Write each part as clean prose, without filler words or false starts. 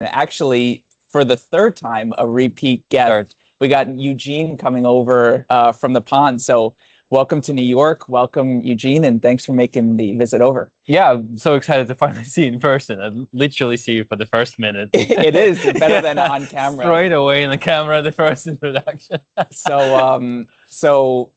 Actually, for the third time, a repeat guest. We got Eugene coming over from the pond. So welcome to New York. Welcome, Eugene, and thanks for making the visit over. Yeah, I'm so excited to finally see you in person. I literally see you for the first minute. It is better than on camera. Straight away in the camera, the first introduction. So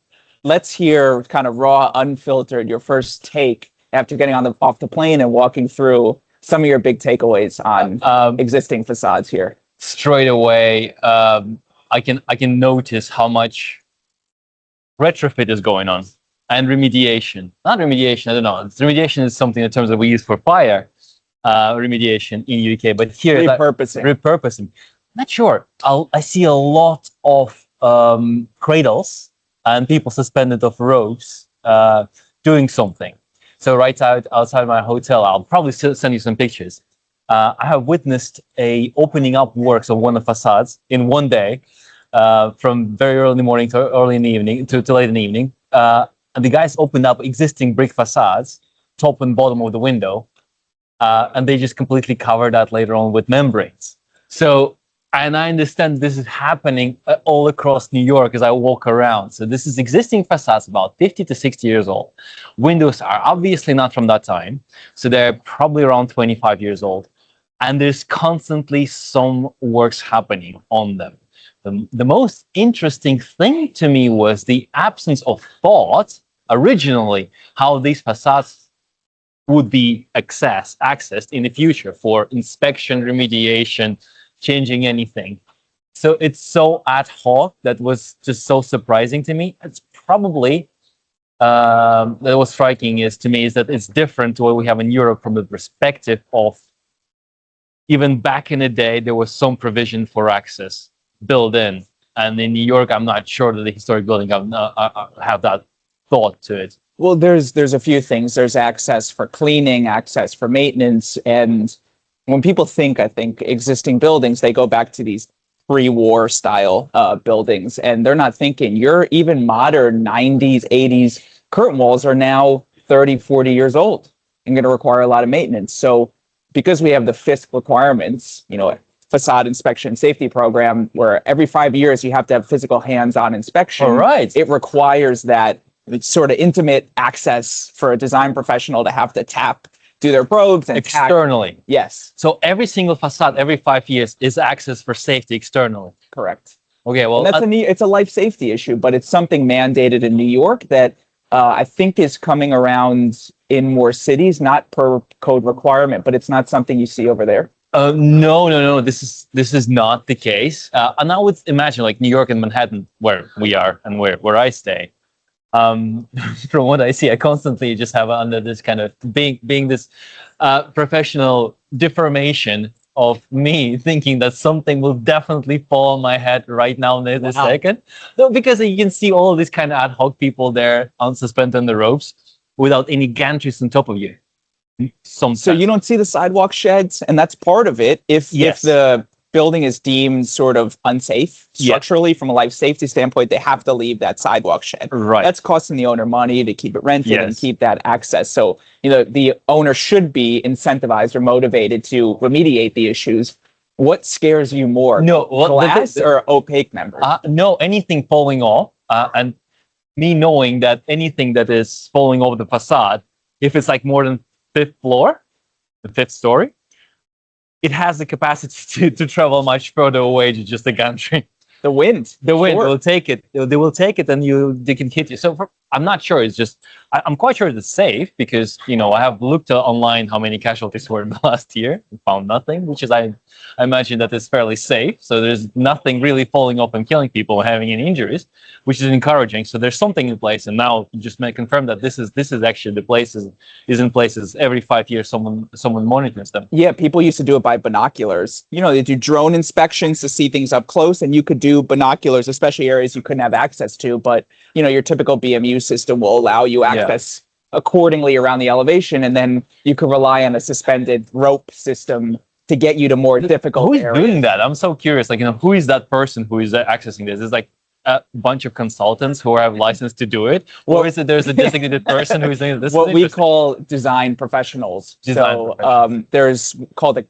let's hear kind of raw, unfiltered, your first take after getting off the plane and walking through some of your big takeaways on existing facades here. Straight away, I can notice how much retrofit is going on and remediation. Not remediation, I don't know. Remediation is something in terms that we use for fire remediation in UK, but here repurposing. Not sure. I see a lot of cradles and people suspended off ropes doing something. So right outside my hotel, I'll probably send you some pictures. I have witnessed a opening up works of one of the facades in one day, from very early in the morning to early in the evening to late in the evening. And the guys opened up existing brick facades, top and bottom of the window, and they just completely covered that later on with membranes. So, and I understand this is happening all across New York as I walk around. So this is existing facades about 50 to 60 years old. Windows are obviously not from that time. So they're probably around 25 years old. And there's constantly some works happening on them. The most interesting thing to me was the absence of thought originally how these facades would be accessed in the future for inspection, remediation, changing anything. So it's so ad hoc that was just so surprising to me. It's probably that was striking is to me is that it's different to what we have in Europe from the perspective of even back in the day there was some provision for access built in, and in New York I'm not sure that the historic building have that thought to it. Well, there's a few things. There's access for cleaning, access for maintenance, and when people think, I think, existing buildings, they go back to these pre-war style buildings, and they're not thinking your even modern 90s, 80s curtain walls are now 30, 40 years old and going to require a lot of maintenance. So because we have the FISP requirements, facade inspection safety program, where every 5 years you have to have physical hands-on inspection. All right. It requires that sort of intimate access for a design professional to have to do their probes and externally. Yes. So every single facade every 5 years is access for safety externally. Correct. Okay. Well, it's a life safety issue, but it's something mandated in New York that I think is coming around in more cities, not per code requirement, but it's not something you see over there. No. This is not the case. And I would imagine like New York and Manhattan, where we are and where I stay. From what I see, I constantly just have under this kind of being this professional deformation of me thinking that something will definitely fall on my head right now in this second. No, because you can see all of these kind of ad hoc people there unsuspended on the ropes without any gantries on top of you. So you don't see the sidewalk sheds, and that's part of it. If the building is deemed sort of unsafe structurally from a life safety standpoint, they have to leave that sidewalk shed. Right. That's costing the owner money to keep it rented and keep that access. So, the owner should be incentivized or motivated to remediate the issues. What scares you more? Glass or opaque members? No, anything falling off, and me knowing that anything that is falling off the facade, if it's like more than fifth floor, the fifth story, it has the capacity to travel much further away to just a gantry. The wind will take it. They will take it, and they can hit you. So I'm not sure. It's just I'm quite sure it's safe because I have looked online how many casualties were in the last year and found nothing, which is I imagine that it's fairly safe. So there's nothing really falling off and killing people or having any injuries, which is encouraging. So there's something in place, and now you just may confirm that this is actually the place is in places every 5 years. Someone monitors them. Yeah, people used to do it by binoculars. They do drone inspections to see things up close, and you could do binoculars, especially areas you couldn't have access to. But your typical BMU system will allow you access accordingly around the elevation, and then you can rely on a suspended rope system to get you to more difficult areas. Who is doing that? I'm so curious. Who is that person who is accessing this? Is like a bunch of consultants who have license to do it, or is it there's a designated person who is doing this? What we call design professionals. There's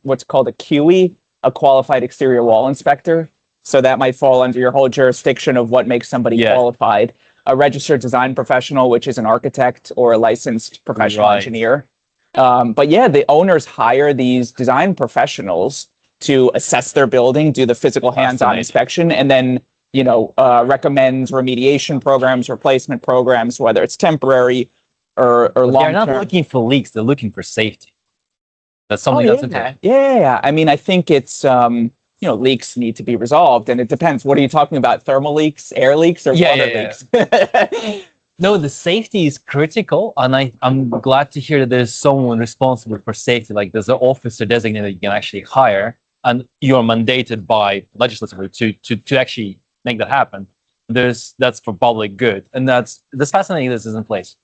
what's called a QE, a qualified exterior wall inspector. So that might fall under your whole jurisdiction of what makes somebody qualified. A registered design professional, which is an architect or a licensed professional engineer. But yeah, the owners hire these design professionals to assess their building, do the physical hands-on inspection, and then recommend remediation programs, replacement programs, whether it's temporary or long-term. They're not looking for leaks; they're looking for safety. That's something that's important. Yeah. I mean, I think it's leaks need to be resolved, and it depends. What are you talking about? Thermal leaks, air leaks, or water leaks? No, the safety is critical, and I'm glad to hear that there's someone responsible for safety. Like there's an officer designated you can actually hire, and you're mandated by legislatively to actually make that happen. That's for public good, and that's fascinating. This is in place,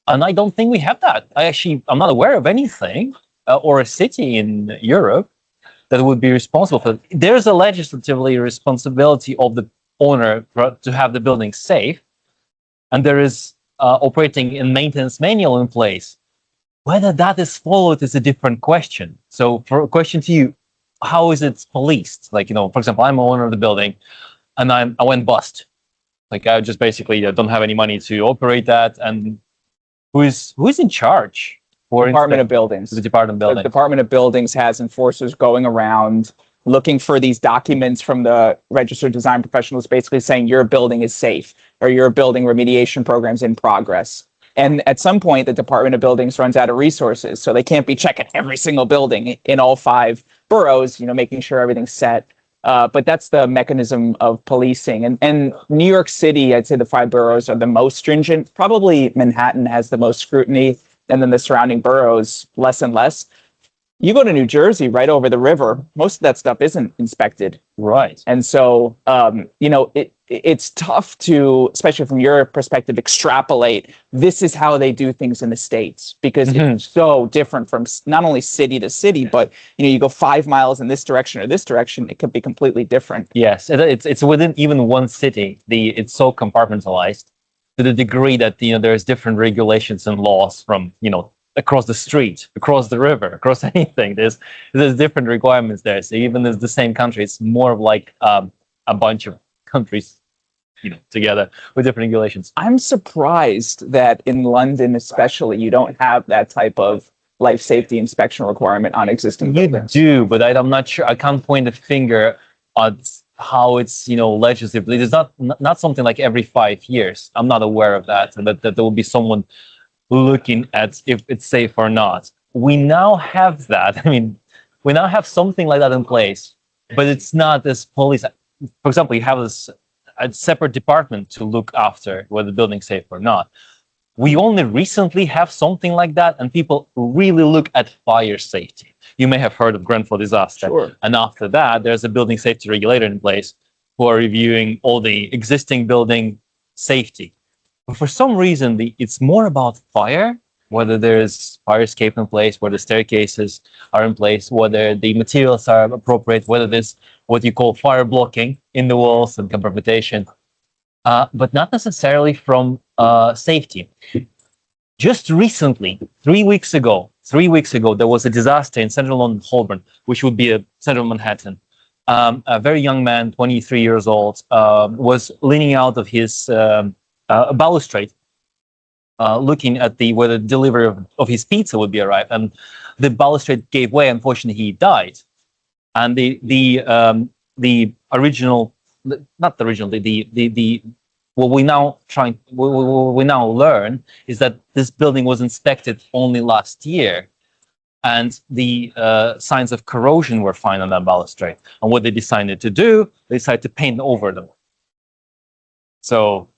and I don't think we have that. I'm not aware of anything or a city in Europe that would be responsible for it. There's a legislatively responsibility of the owner to have the building safe. And there is operating and maintenance manual in place. Whether that is followed is a different question. So for a question to you, how is it policed? Like, for example, I'm an owner of the building and I went bust. Like I just basically don't have any money to operate that. And who's in charge? Department of Buildings. The Department of Buildings. The Department of Buildings has enforcers going around looking for these documents from the registered design professionals, basically saying your building is safe or your building remediation programs in progress. And at some point, the Department of Buildings runs out of resources, so they can't be checking every single building in all 5 boroughs, making sure everything's set. But that's the mechanism of policing. And New York City, I'd say the 5 boroughs are the most stringent. Probably Manhattan has the most scrutiny, and then the surrounding boroughs less and less. You go to New Jersey, right over the river, most of that stuff isn't inspected. Right. And so, it's tough to, especially from your perspective, extrapolate, this is how they do things in the States, because it's so different from not only city to city, but, you go 5 miles in this direction or this direction, it could be completely different. Yes, it's within even one city, it's so compartmentalized to the degree that, there's different regulations and laws from, across the street, across the river, across anything. There's different requirements there. So even as the same country, it's more of like a bunch of countries, together with different regulations. I'm surprised that in London, especially, you don't have that type of life safety inspection requirement on existing buildings. You do, but I'm not sure. I can't point a finger on how it's legislatively. It's not something like every 5 years. I'm not aware of that, and that there will be someone looking at if it's safe or not. We now have that. I mean, we now have something like that in place, but it's not as police. For example, you have a separate department to look after whether the building's safe or not. We only recently have something like that, and people really look at fire safety. You may have heard of Grenfell disaster. Sure. And after that, there's a building safety regulator in place who are reviewing all the existing building safety. But for some reason, it's more about fire, whether there's fire escape in place, whether staircases are in place, whether the materials are appropriate, whether there's what you call fire blocking in the walls and compartmentation, but not necessarily from safety. Just recently, 3 weeks ago, there was a disaster in central London, Holborn, which would be a central Manhattan. A very young man, 23 years old, was leaning out of his balustrade, looking at where the delivery of his pizza would be arrived, and the balustrade gave way. Unfortunately, he died. And the original, not the original, what we now learn is that this building was inspected only last year, and the signs of corrosion were found on that balustrade. And what they decided to do, they decided to paint over them. So,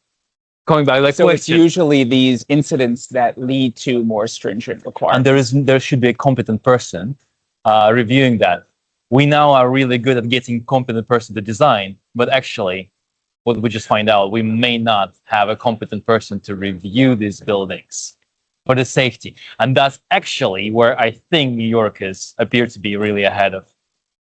going back, it's usually these incidents that lead to more stringent requirements. And there should be a competent person reviewing that. We now are really good at getting competent person to design, but actually, what we just find out, we may not have a competent person to review these buildings for the safety. And that's actually where I think New York appears to be really ahead of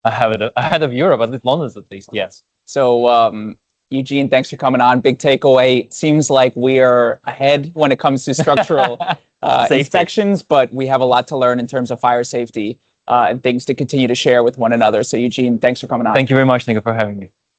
Europe, at least London at least, yes. So, Eugene, thanks for coming on. Big takeaway. Seems like we are ahead when it comes to structural inspections, but we have a lot to learn in terms of fire safety. and things to continue to share with one another. So Eugene, thanks for coming on. Thank you very much. Thank you for having me.